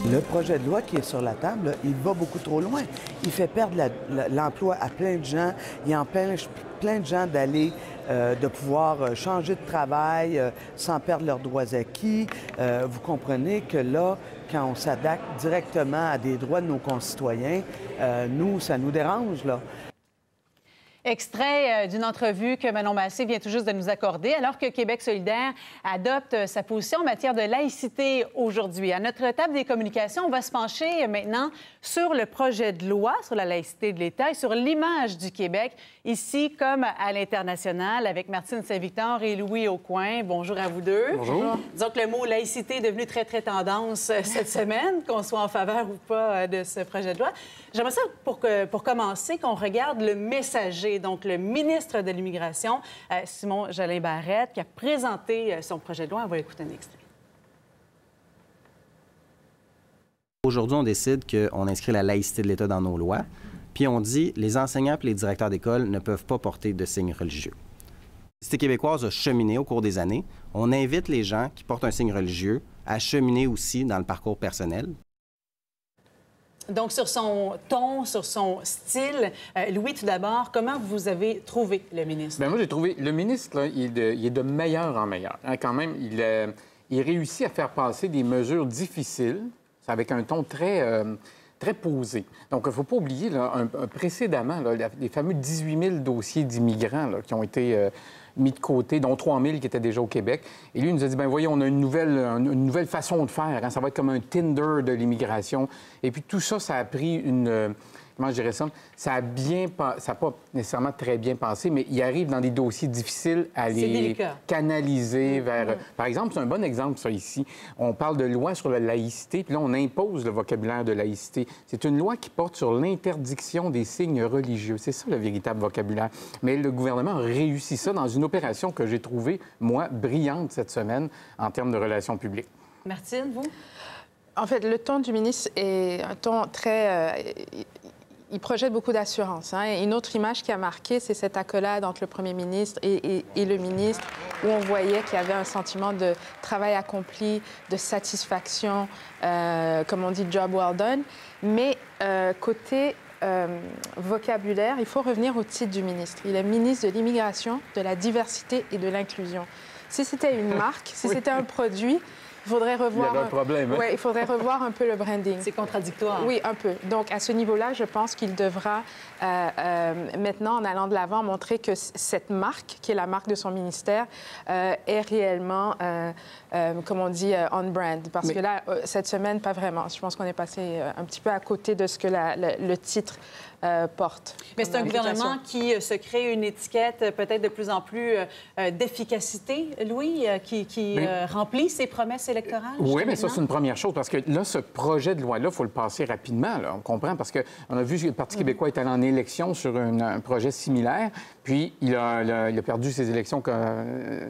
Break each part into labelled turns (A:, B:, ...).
A: Le projet de loi qui est sur la table, là, il va beaucoup trop loin. Il fait perdre l'emploi à plein de gens. Il empêche plein de gens d'aller, de pouvoir changer de travail sans perdre leurs droits acquis. Vous comprenez que là, quand on s'adapte directement à des droits de nos concitoyens, nous, ça nous dérange, là.
B: Extrait d'une entrevue que Manon Massé vient tout juste de nous accorder, alors que Québec solidaire adopte sa position en matière de laïcité aujourd'hui. À notre table des communications, on va se pencher maintenant sur le projet de loi sur la laïcité de l'État et sur l'image du Québec, ici comme à l'international, avec Martine Saint-Victor et Louis Aucoin. Bonjour à vous deux.
C: Bonjour.
B: Disons que le mot laïcité est devenu très, très tendance cette semaine, qu'on soit en faveur ou pas de ce projet de loi. J'aimerais ça, pour commencer, qu'on regarde le messager, donc le ministre de l'Immigration, Simon Jolin Barrette, qui a présenté son projet de loi. On va écouter un extrait.
D: Aujourd'hui, on décide qu'on inscrit la laïcité de l'État dans nos lois, puis on dit les enseignants et les directeurs d'école ne peuvent pas porter de signes religieux. La laïcité québécoise a cheminé au cours des années. On invite les gens qui portent un signe religieux à cheminer aussi dans le parcours personnel.
B: Donc, sur son ton, sur son style, Louis, tout d'abord, comment vous avez trouvé le ministre?
C: Bien, moi, j'ai trouvé le ministre, là, il est de meilleur en meilleur. Hein, quand même, il réussit à faire passer des mesures difficiles, avec un ton très posé. Donc, il ne faut pas oublier, là, précédemment, là, les fameux 18 000 dossiers d'immigrants là, qui ont été mis de côté, dont 3 000 qui étaient déjà au Québec. Et lui, il nous a dit, bien, voyez, on a une nouvelle façon de faire. Hein, ça va être comme un Tinder de l'immigration. Et puis, tout ça, ça a pris une... Comment je dirais ça? Ça n'a pas nécessairement très bien passé, mais il arrive dans des dossiers difficiles à les canaliser vers... Par exemple, c'est un bon exemple, ça, ici. On parle de loi sur la laïcité, puis là, on impose le vocabulaire de laïcité. C'est une loi qui porte sur l'interdiction des signes religieux. C'est ça, le véritable vocabulaire. Mais le gouvernement a réussi ça dans une opération que j'ai trouvée, moi, brillante cette semaine en termes de relations publiques.
B: Martine, vous?
E: En fait, le ton du ministre est un ton très... il projette beaucoup d'assurance. Hein? Et une autre image qui a marqué, c'est cette accolade entre le premier ministre et le ministre, où on voyait qu'il y avait un sentiment de travail accompli, de satisfaction, comme on dit, job well done. Mais côté vocabulaire, il faut revenir au titre du ministre. Il est ministre de l'Immigration, de la diversité et de l'inclusion. Si c'était une marque, si c'était un produit... Il faudrait revoir...
C: Il y avait un problème. Hein?
E: Oui, il faudrait revoir un peu le branding.
B: C'est contradictoire.
E: Oui, un peu. Donc, à ce niveau-là, je pense qu'il devra maintenant, en allant de l'avant, montrer que cette marque, qui est la marque de son ministère, est réellement, comme on dit, on-brand. Parce que là, cette semaine, pas vraiment. Je pense qu'on est passé un petit peu à côté de ce que le titre porte.
B: Mais c'est un gouvernement qui se crée une étiquette peut-être de plus en plus d'efficacité, Louis, qui remplit ses promesses électorales?
C: Oui, mais ça, c'est une première chose, parce que là, ce projet de loi-là, il faut le passer rapidement, là, on comprend, parce qu'on a vu que le Parti québécois est allé en élection sur un projet similaire, puis il a perdu ses élections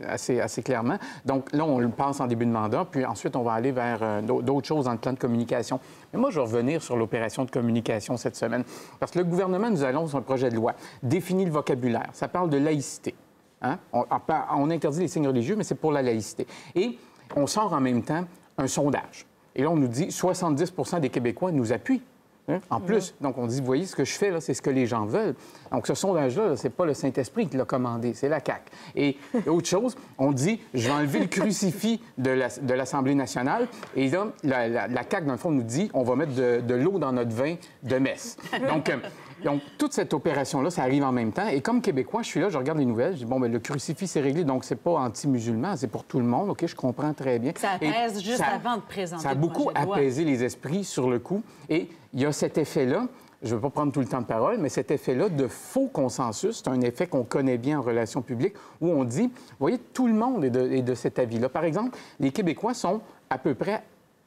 C: assez clairement. Donc là, on le passe en début de mandat, puis ensuite, on va aller vers d'autres choses dans le plan de communication. Mais moi, je vais revenir sur l'opération de communication cette semaine, parce que le gouvernement nous annonce un projet de loi, définit le vocabulaire, ça parle de laïcité. Hein? On interdit les signes religieux, mais c'est pour la laïcité. Et on sort en même temps un sondage. Et là, on nous dit 70 des Québécois nous appuient. Hein? En plus, donc on dit, vous voyez, ce que je fais, là, c'est ce que les gens veulent. Donc ce sondage-là, c'est pas le Saint-Esprit qui l'a commandé, c'est la CAQ. Et autre chose, on dit, je vais enlever le crucifix de l'Assemblée nationale. Et là, la CAQ, dans le fond, nous dit, on va mettre de l'eau dans notre vin de messe. Donc, toute cette opération-là, ça arrive en même temps. Et comme Québécois, je suis là, je regarde les nouvelles, je dis, bon, bien, le crucifix, c'est réglé, donc c'est pas anti-musulman, c'est pour tout le monde. OK, je comprends très bien.
B: Ça apaise juste avant de présenter.
C: Ça a beaucoup apaisé les esprits sur le coup. Et il y a cet effet-là, je ne veux pas prendre tout le temps de parole, mais cet effet-là de faux consensus, c'est un effet qu'on connaît bien en relations publiques, où on dit, vous voyez, tout le monde est de cet avis-là. Par exemple, les Québécois sont à peu près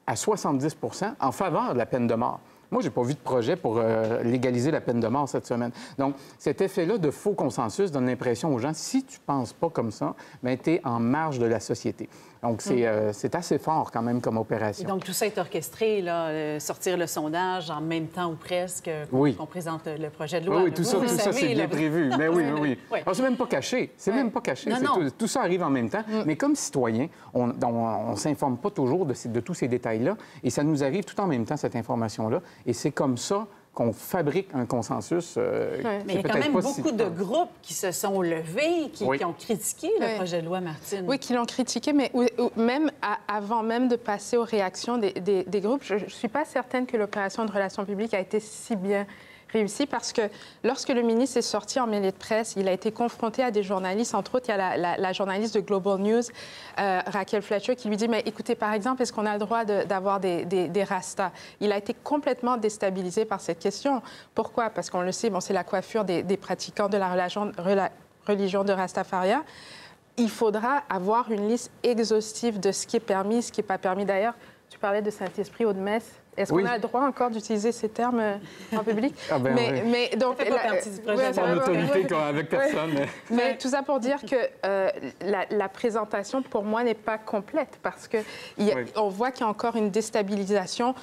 C: à 70 en faveur de la peine de mort. Moi, j'ai pas vu de projet pour légaliser la peine de mort cette semaine. Donc, cet effet-là de faux consensus donne l'impression aux gens, si tu penses pas comme ça, bien, tu es en marge de la société. Donc, c'est assez fort quand même comme opération.
B: Et donc, tout ça est orchestré, là, sortir le sondage en même temps ou presque qu'on présente le projet de loi.
C: Oui, tout ça, c'est bien prévu. Mais oui. Alors, c'est même pas caché. C'est même pas caché.
B: Non.
C: Tout ça arrive en même temps. Mais comme citoyen, on ne s'informe pas toujours de tous ces détails-là. Et ça nous arrive tout en même temps, cette information-là. Et c'est comme ça qu'on fabrique un consensus.
B: Mais il y a quand même beaucoup de groupes qui se sont levés, qui ont critiqué le projet de loi, Martine.
E: Oui, qui l'ont critiqué, mais même avant même de passer aux réactions des groupes, je ne suis pas certaine que l'opération de relations publiques a été si bien réussi parce que lorsque le ministre est sorti en mêlée de presse, il a été confronté à des journalistes. Entre autres, il y a la journaliste de Global News, Raquel Fletcher, qui lui dit « Mais écoutez, par exemple, est-ce qu'on a le droit d'avoir des rastas ?» Il a été complètement déstabilisé par cette question. Pourquoi? Parce qu'on le sait, c'est la coiffure des pratiquants de la religion de Rastafaria. Il faudra avoir une liste exhaustive de ce qui est permis, ce qui n'est pas permis. D'ailleurs, tu parlais de Saint-Esprit, Aude-Messe. Est-ce qu'on a le droit encore d'utiliser ces termes en public?
C: Mais
E: donc,
B: ça fait pas partie du projet.
C: Sans autorité avec personne.
E: Mais tout ça pour dire que la présentation, pour moi, n'est pas complète parce qu'on voit qu'il y a encore une déstabilisation,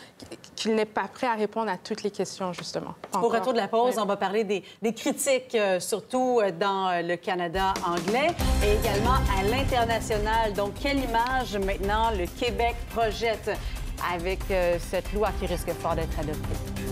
E: qu'il n'est pas prêt à répondre à toutes les questions, justement.
B: Au retour de la pause, on va parler des critiques, surtout dans le Canada anglais et également à l'international. Donc, quelle image maintenant le Québec projette avec cette loi qui risque fort d'être adoptée?